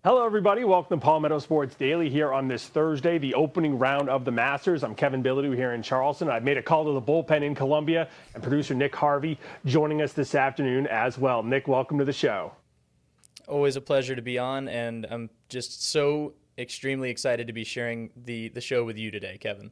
Hello, everybody. Welcome to Palmetto Sports Daily here on this Thursday, the opening round of the Masters. I'm Kevin Bilodeau here in Charleston. I've made a call to the bullpen in Columbia, and producer Nick Harvey joining us this afternoon as well. Nick, welcome to the show. Always a pleasure to be on, and I'm just so extremely excited to be sharing the show with you today, Kevin.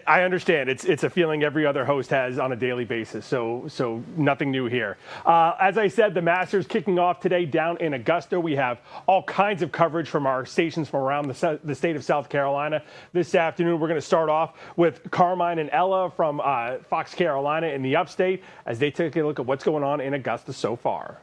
I understand. It's a feeling every other host has on a daily basis, so nothing new here. As I said, the Masters kicking off today down in Augusta. We have all kinds of coverage from our stations from around the state of South Carolina. This afternoon, we're going to start off with Carmine and Ella from Fox Carolina in the upstate as they take a look at what's going on in Augusta so far.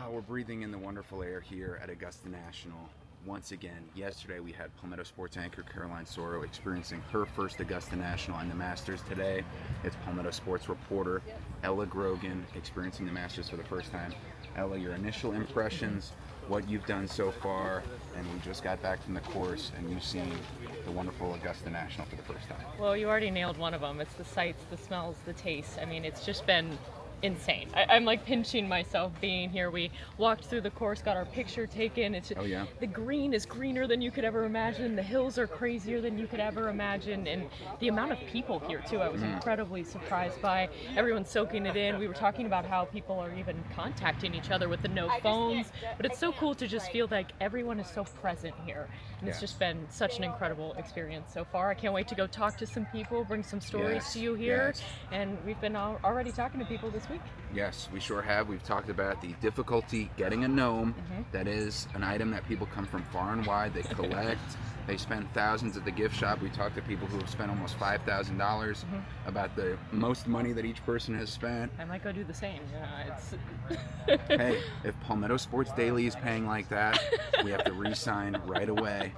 We're breathing in the wonderful air here at Augusta National. Once again, yesterday we had Palmetto Sports anchor Caroline Soro experiencing her first Augusta National and the Masters. Today, it's Palmetto Sports reporter Ella Grogan experiencing the Masters for the first time. Ella, your initial impressions, what you've done so far, and we just got back from the course and you've seen the wonderful Augusta National for the first time. Well, you already nailed one of them. It's the sights, the smells, the taste. I mean, it's just been insane. I'm like pinching myself being here. We walked through the course, got our picture taken. It's just, the green is greener than you could ever imagine. The hills are crazier than you could ever imagine. And the amount of people here too, I was incredibly surprised by. Everyone's soaking it in. We were talking about how people are even contacting each other with the no phones, but it's so cool to just feel like everyone is so present here. And it's just been such an incredible experience so far. I can't wait to go talk to some people, bring some stories to you here. And we've been already talking to people this week. Yes, we sure have. We've talked about the difficulty getting a gnome. That is an item that people come from far and wide. They collect. They spend thousands at the gift shop. We talked to people who have spent almost $5,000 about the most money that each person has spent. I might go do the same. Hey, if Palmetto Sports Daily is paying like that, we have to re-sign right away.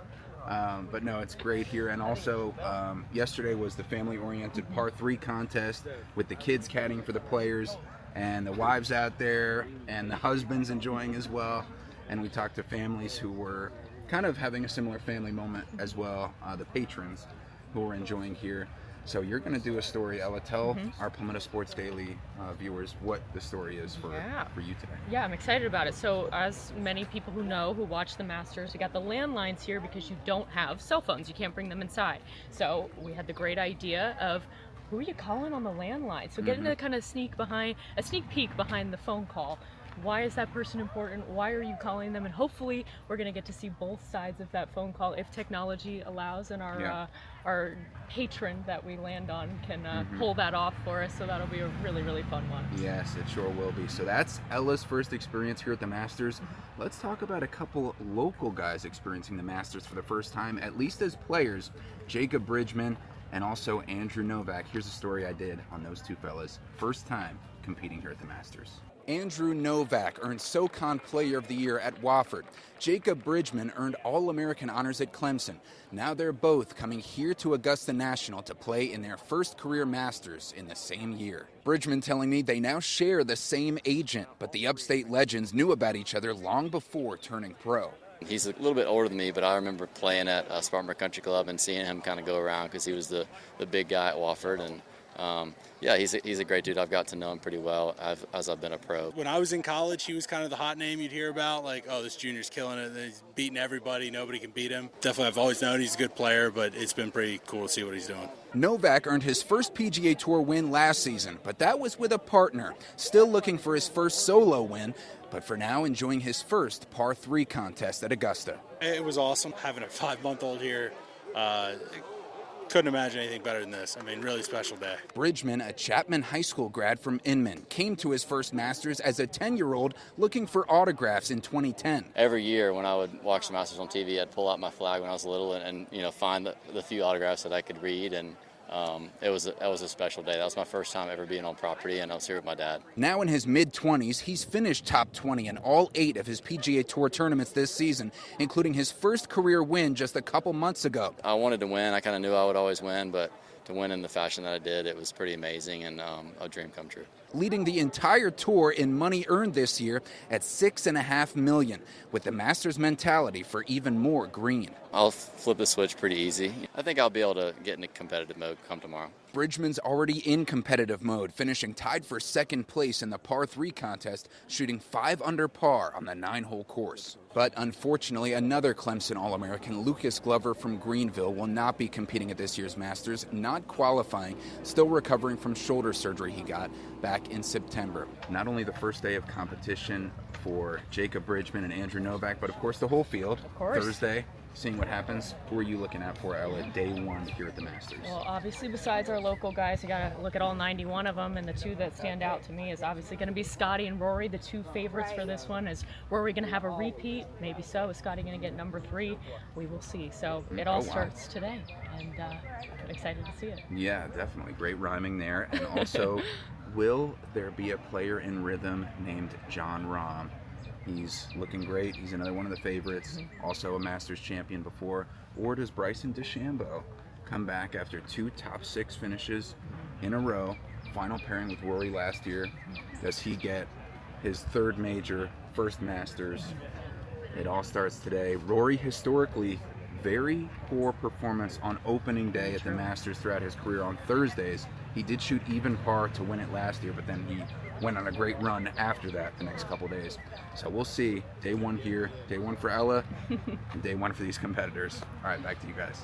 But no, it's great here. And also, yesterday was the family-oriented par 3 contest with the kids caddying for the players and the wives out there and the husbands enjoying as well. And we talked to families who were kind of having a similar family moment as well, the patrons who were enjoying here. So you're going to do a story, Ella. Tell our Palmetto Sports Daily viewers what the story is for you today. Yeah, I'm excited about it. So as many people who know, who watch the Masters, we got the landlines here because you don't have cell phones. You can't bring them inside. So we had the great idea of who are you calling on the landline? So getting to kind of sneak peek behind the phone call. Why is that person important? Why are you calling them? And hopefully we're going to get to see both sides of that phone call if technology allows, and our patron that we land on can pull that off for us. So that'll be a really, really fun one. Yes, it sure will be. So that's Ella's first experience here at the Masters. Let's talk about a couple local guys experiencing the Masters for the first time, at least as players. Jacob Bridgman and also Andrew Novak. Here's a story I did on those two fellas. First time competing here at the Masters. Andrew Novak earned SoCon Player of the Year at Wofford. Jacob Bridgman earned All-American honors at Clemson. Now they're both coming here to Augusta National to play in their first career Masters in the same year. Bridgman telling me they now share the same agent, but the upstate legends knew about each other long before turning pro. He's a little bit older than me, but I remember playing at Spartanburg Country Club and seeing him kind of go around because he was the big guy at Wofford. And he's a great dude. I've got to know him pretty well as I've been a pro. When I was in college, he was kind of the hot name you'd hear about, like, oh, this junior's killing it. He's beating everybody. Nobody can beat him. Definitely, I've always known he's a good player, but it's been pretty cool to see what he's doing. Novak earned his first PGA Tour win last season, but that was with a partner. Still looking for his first solo win, but for now enjoying his first par 3 contest at Augusta. It was awesome having a 5-month-old here. Couldn't imagine anything better than this. I mean, really special day. Bridgman, a Chapman High School grad from Inman, came to his first Masters as a 10-year-old looking for autographs in 2010. Every year when I would watch the Masters on TV, I'd pull out my flag when I was little and find the few autographs that I could read, and that was a special day. That was my first time ever being on property, and I was here with my dad. Now in his mid-20s, he's finished top 20 in all 8 of his PGA Tour tournaments this season, including his first career win just a couple months ago. I wanted to win. I kind of knew I would always win, but to win in the fashion that I did, it was pretty amazing and a dream come true. Leading the entire tour in money earned this year at $6.5 million, with the Masters mentality for even more green. I'll flip the switch pretty easy. I think I'll be able to get into competitive mode come tomorrow. Bridgman's already in competitive mode, finishing tied for second place in the par 3 contest, shooting 5 under par on the 9-hole course. But unfortunately, another Clemson All-American, Lucas Glover from Greenville, will not be competing at this year's Masters, not qualifying, still recovering from shoulder surgery he got back in September. Not only the first day of competition for Jacob Bridgman and Andrew Novak, but of course the whole field. Of course. Thursday, seeing what happens. Who are you looking at for Ella day 1 here at the Masters? Well, obviously, besides our local guys, you got to look at all 91 of them, and the two that stand out to me is obviously going to be Scotty and Rory, the two favorites for this one. Is Rory going to have a repeat? Maybe so. Is Scotty going to get number 3? We will see. So it all starts today, and I'm excited to see it. Yeah, definitely. Great rhyming there. And also, will there be a player in rhythm named John Rahm? He's looking great. He's another one of the favorites, also a Masters champion before. Or does Bryson DeChambeau come back after 2 top 6 finishes in a row, final pairing with Rory last year? Does he get his 3rd major, first Masters? It all starts today. Rory, historically, very poor performance on opening day at the Masters throughout his career on Thursdays. He did shoot even par to win it last year, but then he went on a great run after that the next couple days. So we'll see. Day 1 here, day 1 for Ella, and day 1 for these competitors. All right, back to you guys.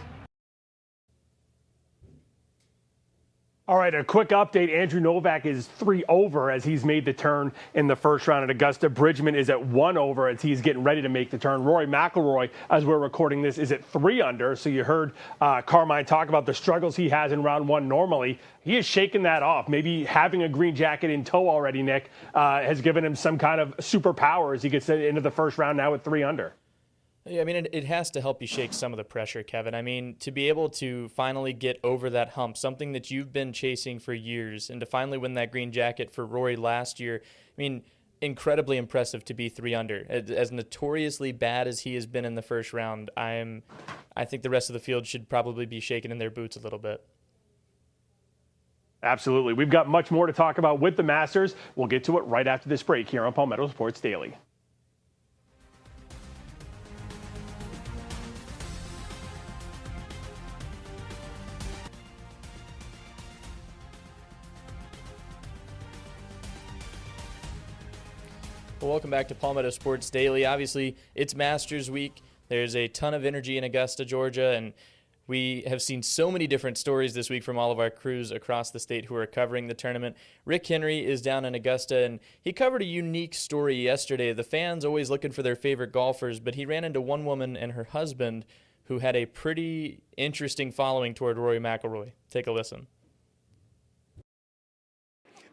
All right, a quick update. Andrew Novak is 3 over as he's made the turn in the first round at Augusta. Bridgman is at 1 over as he's getting ready to make the turn. Rory McIlroy, as we're recording this, is at 3 under. So you heard Carmine talk about the struggles he has in round 1 normally. He is shaking that off. Maybe having a green jacket in tow already, Nick, has given him some kind of superpower as he gets into the first round now at 3 under. Yeah, I mean, it has to help you shake some of the pressure, Kevin. I mean, to be able to finally get over that hump, something that you've been chasing for years, and to finally win that green jacket for Rory last year, I mean, incredibly impressive to be 3 under. As notoriously bad as he has been in the first round, I think the rest of the field should probably be shaking in their boots a little bit. Absolutely. We've got much more to talk about with the Masters. We'll get to it right after this break here on Palmetto Sports Daily. Well, welcome back to Palmetto Sports Daily. Obviously, it's Masters Week. There's a ton of energy in Augusta, Georgia, and we have seen so many different stories this week from all of our crews across the state who are covering the tournament. Rick Henry is down in Augusta, and he covered a unique story yesterday. The fans always looking for their favorite golfers, but he ran into one woman and her husband who had a pretty interesting following toward Rory McIlroy. Take a listen.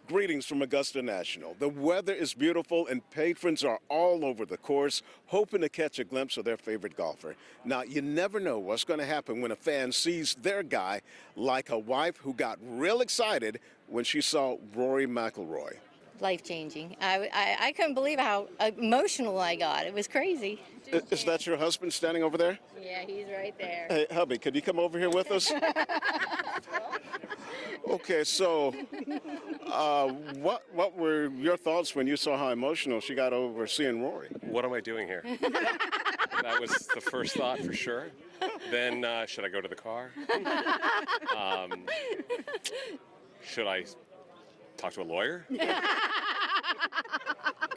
Greetings from Augusta National. The weather is beautiful and patrons are all over the course hoping to catch a glimpse of their favorite golfer. Now, you never know what's going to happen when a fan sees their guy, like a wife who got real excited when she saw Rory McIlroy. Life-changing. I couldn't believe how emotional I got. It was crazy. Is that your husband standing over there? Yeah, he's right there. Hey, hubby, could you come over here with us? Okay, so what were your thoughts when you saw how emotional she got over seeing Rory? What am I doing here? That was the first thought for sure. Then, should I go to the car? Should I talk to a lawyer?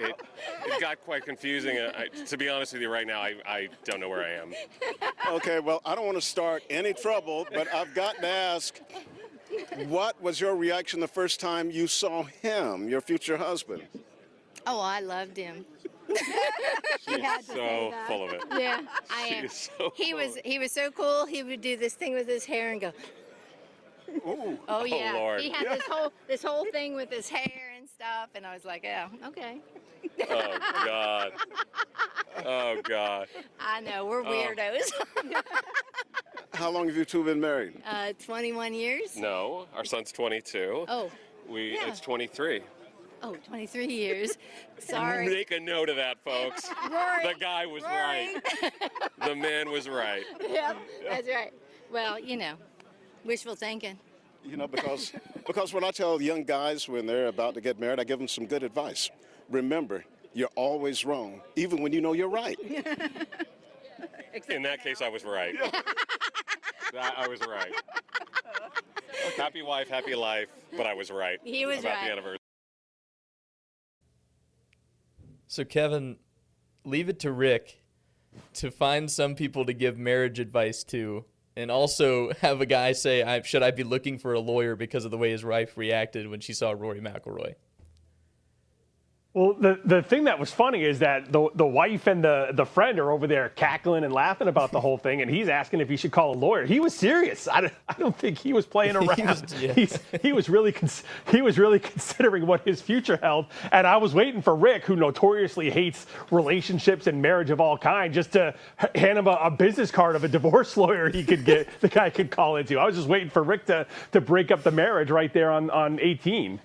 It got quite confusing. To be honest with you right now, I don't know where I am. Okay, well, I don't want to start any trouble, but I've got to ask, what was your reaction the first time you saw him, your future husband? Oh, I loved him. She's so full of it. Yeah, I am. He was so cool. He would do this thing with his hair and go, Ooh. oh yeah. Lord. He had this whole thing with his hair and stuff, and I was like, yeah, okay. Oh, God. Oh, God. I know, we're weirdos. How long have you two been married? 21 years. No, our son's 22. Oh. Yeah. It's 23. Oh, 23 years. Sorry. Make a note of that, folks. Rory, The guy was Rory. right. The man was right. Yeah, that's right. Well, wishful thinking. Because when I tell young guys when they're about to get married, I give them some good advice. Remember, you're always wrong, even when you know you're right. In that case, I was right. I was right. Happy wife, happy life, but I was right. He was about right. the anniversary. So, Kevin, leave it to Rick to find some people to give marriage advice to, and also have a guy say, should I be looking for a lawyer because of the way his wife reacted when she saw Rory McIlroy? Well, the thing that was funny is that the wife and the friend are over there cackling and laughing about the whole thing, and he's asking if he should call a lawyer. He was serious. I don't think he was playing around. He was really considering what his future held, and I was waiting for Rick, who notoriously hates relationships and marriage of all kinds, just to hand him a business card of a divorce lawyer he could get, the guy could call into. I was just waiting for Rick to break up the marriage right there on 18.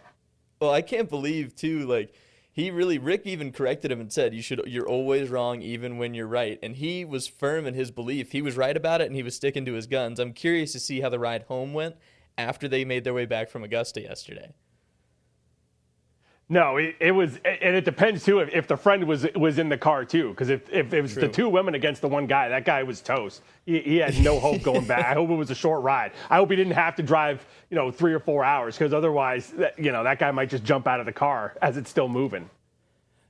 Well, I can't believe, too, like, Rick even corrected him and said, you're always wrong even when you're right. And he was firm in his belief. He was right about it, and he was sticking to his guns. I'm curious to see how the ride home went after they made their way back from Augusta yesterday. No, it was, and it depends too if the friend was in the car too, because if it was the two women against the one guy, that guy was toast. He had no hope going back. I hope it was a short ride. I hope he didn't have to drive 3 or 4 hours, because otherwise that guy might just jump out of the car as it's still moving.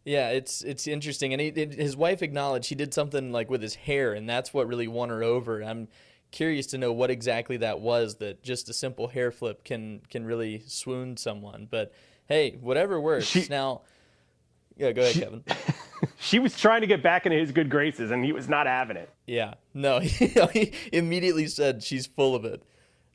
Yeah, it's interesting, and his wife acknowledged he did something like with his hair, and that's what really won her over. I'm curious to know what exactly that was, that just a simple hair flip can really swoon someone, but. Hey, whatever works. Go ahead, Kevin. She was trying to get back into his good graces, and he was not having it. Yeah, no, he immediately said she's full of it.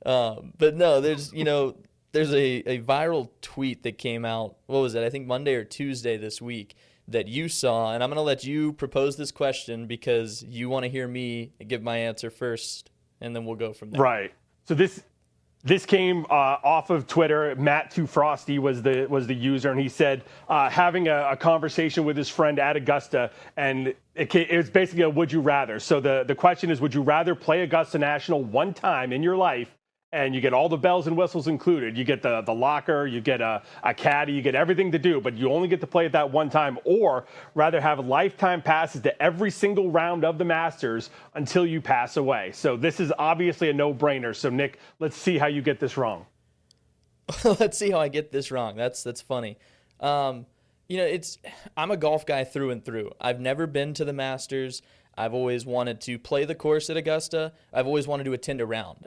But no, there's a viral tweet that came out, what was it, I think Monday or Tuesday this week, that you saw, and I'm going to let you propose this question because you want to hear me give my answer first, and then we'll go from there. Right. So This came off of Twitter. Matt Too Frosty was the user, and he said having a conversation with his friend at Augusta, and it was basically a would you rather. So the question is, would you rather play Augusta National one time in your life, and you get all the bells and whistles included? You get the locker, you get a caddy, you get everything to do, but you only get to play it that one time, or rather have lifetime passes to every single round of the Masters until you pass away. So this is obviously a no-brainer. So Nick, let's see how you get this wrong. Let's see how I get this wrong. That's funny. I'm a golf guy through and through. I've never been to the Masters. I've always wanted to play the course at Augusta. I've always wanted to attend a round.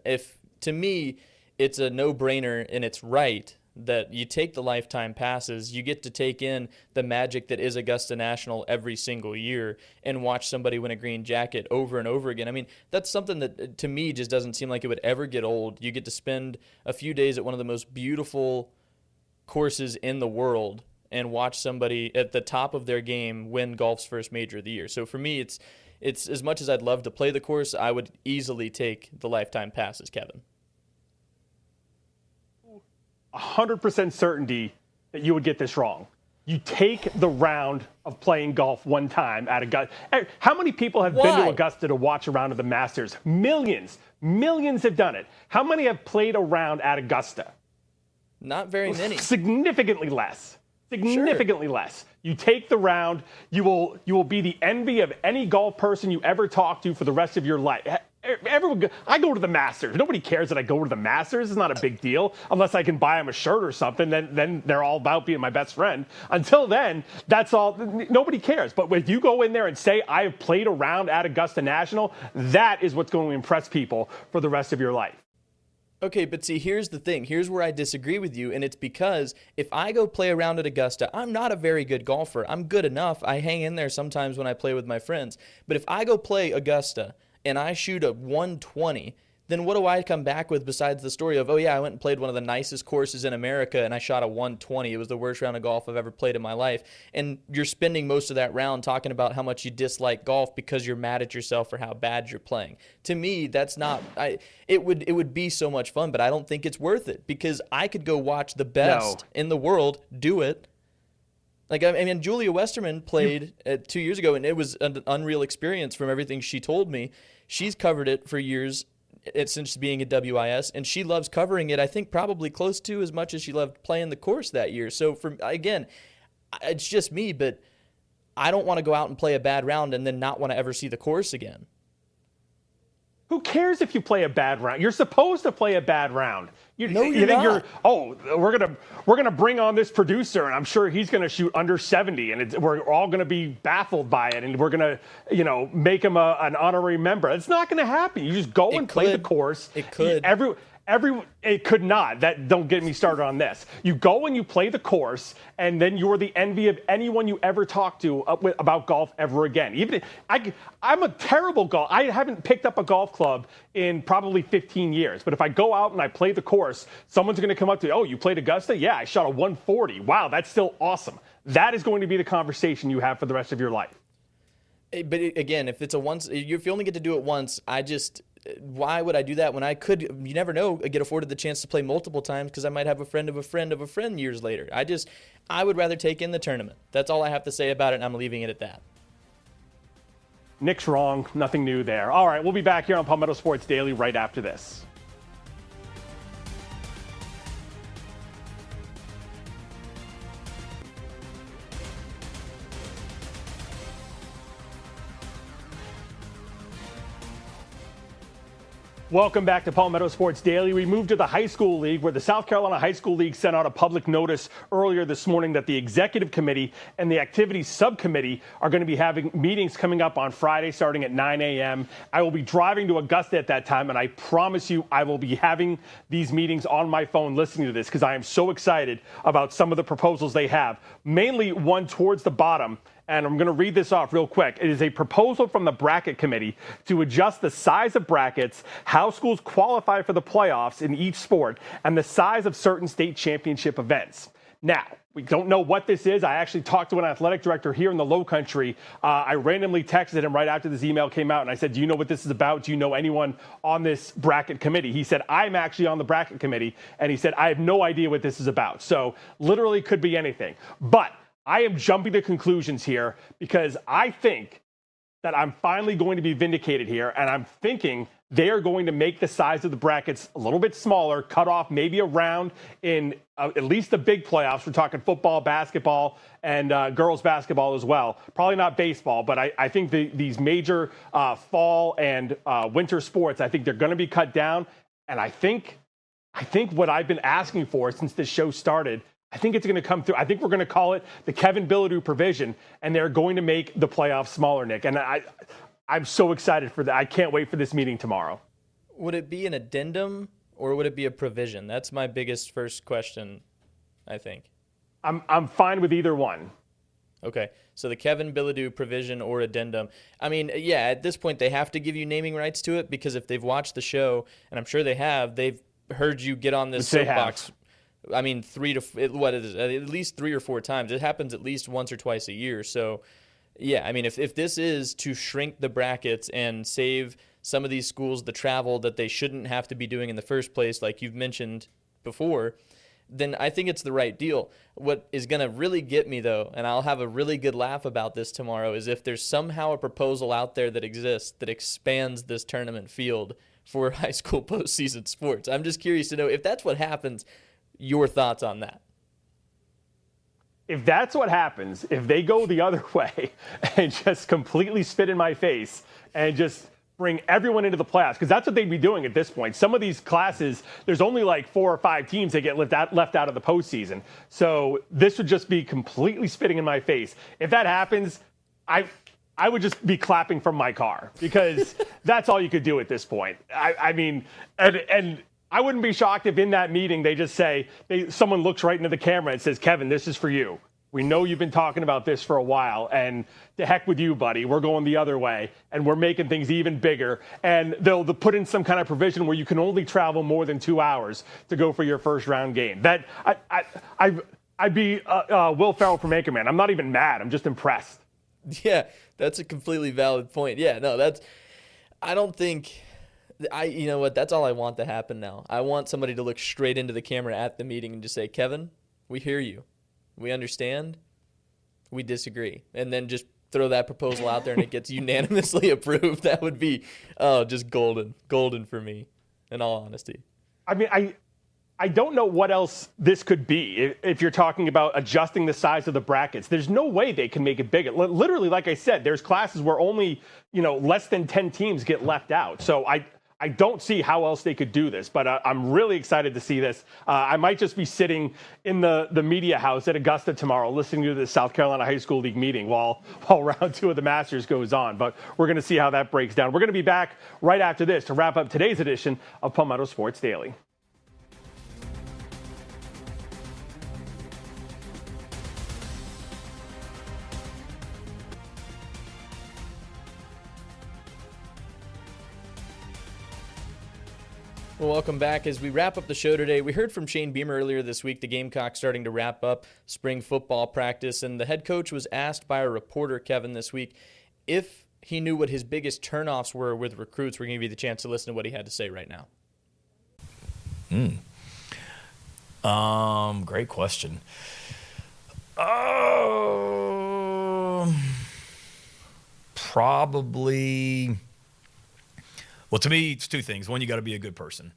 To me, it's a no-brainer, and it's right that you take the lifetime passes. You get to take in the magic that is Augusta National every single year and watch somebody win a green jacket over and over again. I mean, that's something that, to me, just doesn't seem like it would ever get old. You get to spend a few days at one of the most beautiful courses in the world and watch somebody at the top of their game win golf's first major of the year. So for me, it's as much as I'd love to play the course, I would easily take the lifetime passes, Kevin. 100% certainty that you would get this wrong. You take the round of playing golf one time at Augusta. How many people have been to Augusta to watch a round of the Masters? Millions. Millions have done it. How many have played a round at Augusta? Not very many. Significantly less. Significantly less. You take the round. You will be the envy of any golf person you ever talk to for the rest of your life. I go to the Masters. Nobody cares that I go to the Masters. It's not a big deal unless I can buy them a shirt or something. Then they're all about being my best friend. Until then, that's all. Nobody cares. But if you go in there and say I have played a round at Augusta National, that is what's going to impress people for the rest of your life. Okay, but see, here's the thing. Here's where I disagree with you, and it's because if I go play around at Augusta, I'm not a very good golfer. I'm good enough. I hang in there sometimes when I play with my friends. But if I go play Augusta and I shoot a 120, then what do I come back with besides the story of, oh yeah, I went and played one of the nicest courses in America and I shot a 120. It was the worst round of golf I've ever played in my life. And you're spending most of that round talking about how much you dislike golf because you're mad at yourself for how bad you're playing. To me, that's not, it would be so much fun, but I don't think it's worth it because I could go watch the best in the world do it. Like, I mean, Julia Westerman played 2 years ago, and it was an unreal experience from everything she told me. She's covered it for years since being at WIS, and she loves covering it, I think, probably close to as much as she loved playing the course that year. So, again, it's just me, but I don't want to go out and play a bad round and then not want to ever see the course again. Who cares if you play a bad round? You're supposed to play a bad round. You you're think not. we're gonna bring on this producer, and I'm sure he's gonna shoot under 70, and we're all gonna be baffled by it, and we're gonna make him an honorary member. It's not gonna happen. You just go and play the course. It could. It could not. Don't get me started on this. You go and you play the course, and then you're the envy of anyone you ever talk to about golf ever again. I'm a terrible golf. I haven't picked up a golf club in probably 15 years. But if I go out and I play the course, someone's going to come up to me, oh, you played Augusta? Yeah, I shot a 140. Wow, that's still awesome. That is going to be the conversation you have for the rest of your life. But again, if you only get to do it once, why would I do that when I could, you never know, get afforded the chance to play multiple times because I might have a friend of a friend of a friend years later. I would rather take in the tournament. That's all I have to say about it, and I'm leaving it at that. Nick's wrong. Nothing new there. All right, we'll be back here on Palmetto Sports Daily right after this. Welcome back to Palmetto Sports Daily. We moved to the high school league, where the South Carolina High School League sent out a public notice earlier this morning that the executive committee and the activities subcommittee are going to be having meetings coming up on Friday starting at 9 a.m. I will be driving to Augusta at that time, and I promise you I will be having these meetings on my phone listening to this because I am so excited about some of the proposals they have, mainly one towards the bottom. And I'm going to read this off real quick. It is a proposal from the bracket committee to adjust the size of brackets, how schools qualify for the playoffs in each sport, and the size of certain state championship events. Now, we don't know what this is. I actually talked to an athletic director here in the Low Country. I randomly texted him right after this email came out, and I said, do you know what this is about? Do you know anyone on this bracket committee? He said, I'm actually on the bracket committee. And he said, I have no idea what this is about. So literally could be anything. But I am jumping to conclusions here because I think that I'm finally going to be vindicated here, and I'm thinking they are going to make the size of the brackets a little bit smaller, cut off maybe a round in at least the big playoffs. We're talking football, basketball, and girls basketball as well. Probably not baseball, but I think these major fall and winter sports, I think they're going to be cut down, and I think what I've been asking for since this show started, I think it's going to come through. I think we're going to call it the Kevin Bilodeau provision, and they're going to make the playoffs smaller, Nick. And I'm so excited for that. I can't wait for this meeting tomorrow. Would it be an addendum or would it be a provision? That's my biggest first question, I think. I'm fine with either one. Okay, so the Kevin Bilodeau provision or addendum. I mean, yeah, at this point they have to give you naming rights to it because if they've watched the show, and I'm sure they have, they've heard you get on this soapbox. I mean, at least 3 or 4 times. It happens at least once or twice a year. So, yeah, I mean, if this is to shrink the brackets and save some of these schools the travel that they shouldn't have to be doing in the first place, like you've mentioned before, then I think it's the right deal. What is going to really get me, though, and I'll have a really good laugh about this tomorrow, is if there's somehow a proposal out there that exists that expands this tournament field for high school postseason sports. I'm just curious to know if that's what happens. Your thoughts on that? If that's what happens, if they go the other way and just completely spit in my face and just bring everyone into the playoffs, because that's what they'd be doing at this point. Some of these classes, there's only like 4 or 5 teams that get left out of the postseason. So this would just be completely spitting in my face. If that happens, I would just be clapping from my car because that's all you could do at this point. I mean, and I wouldn't be shocked if in that meeting they just say, someone looks right into the camera and says, Kevin, this is for you. We know you've been talking about this for a while, and to heck with you, buddy. We're going the other way, and we're making things even bigger. And they'll put in some kind of provision where you can only travel more than 2 hours to go for your first round game. That I'd be Will Ferrell from Anchorman. I'm not even mad. I'm just impressed. Yeah, that's a completely valid point. Yeah, no, I don't think. You know what? That's all I want to happen now. I want somebody to look straight into the camera at the meeting and just say, Kevin, we hear you. We understand. We disagree. And then just throw that proposal out there and it gets unanimously approved. That would be, just golden. Golden for me, in all honesty. I mean, I don't know what else this could be if you're talking about adjusting the size of the brackets. There's no way they can make it bigger. Literally, like I said, there's classes where only, less than 10 teams get left out. So I don't see how else they could do this, but I'm really excited to see this. I might just be sitting in the media house at Augusta tomorrow listening to the South Carolina High School League meeting while round 2 of the Masters goes on. But we're going to see how that breaks down. We're going to be back right after this to wrap up today's edition of Palmetto Sports Daily. Well, welcome back. As we wrap up the show today, we heard from Shane Beamer earlier this week, the Gamecocks starting to wrap up spring football practice, and the head coach was asked by a reporter, Kevin, this week, if he knew what his biggest turnoffs were with recruits. We're going to give you the chance to listen to what he had to say right now. Great question. Probably. Well, to me, it's 2 things. One, you got to be a good person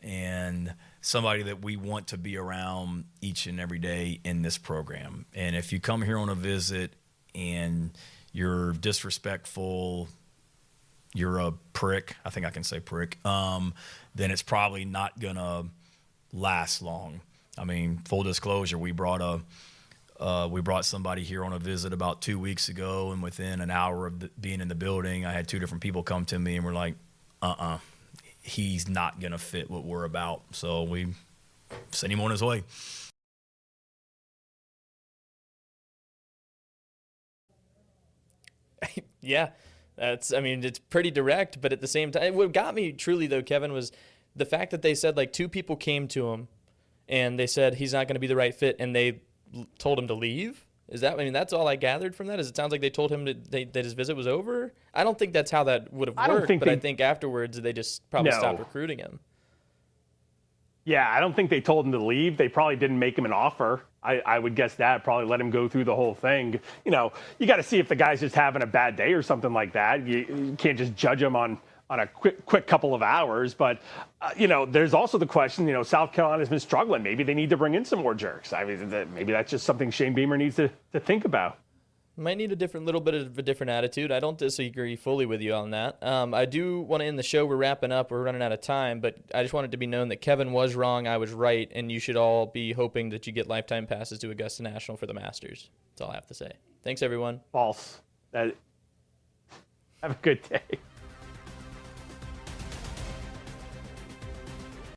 and somebody that we want to be around each and every day in this program. And if you come here on a visit and you're disrespectful, you're a prick, I think I can say prick, then it's probably not going to last long. I mean, full disclosure, we brought somebody here on a visit about 2 weeks ago, and within an hour of being in the building, I had 2 different people come to me and were like, he's not going to fit what we're about. So we sent him on his way. Yeah, it's pretty direct, but at the same time, what got me truly, though, Kevin, was the fact that they said, like, 2 people came to him and they said he's not going to be the right fit, and they told him to leave. That's all I gathered from that. Is it sounds like they told him that his visit was over? I don't think that's how that would have worked, I think afterwards they just probably stopped recruiting him. Yeah, I don't think they told him to leave. They probably didn't make him an offer. I would guess that. Probably let him go through the whole thing. You got to see if the guy's just having a bad day or something like that. You can't just judge him on a quick couple of hours. But, there's also the question, South Carolina's been struggling. Maybe they need to bring in some more jerks. I mean, maybe that's just something Shane Beamer needs to think about. Might need little bit of a different attitude. I don't disagree fully with you on that. I do want to end the show. We're wrapping up. We're running out of time, but I just want it to be known that Kevin was wrong. I was right, and you should all be hoping that you get lifetime passes to Augusta National for the Masters. That's all I have to say. Thanks, everyone. False. Have a good day.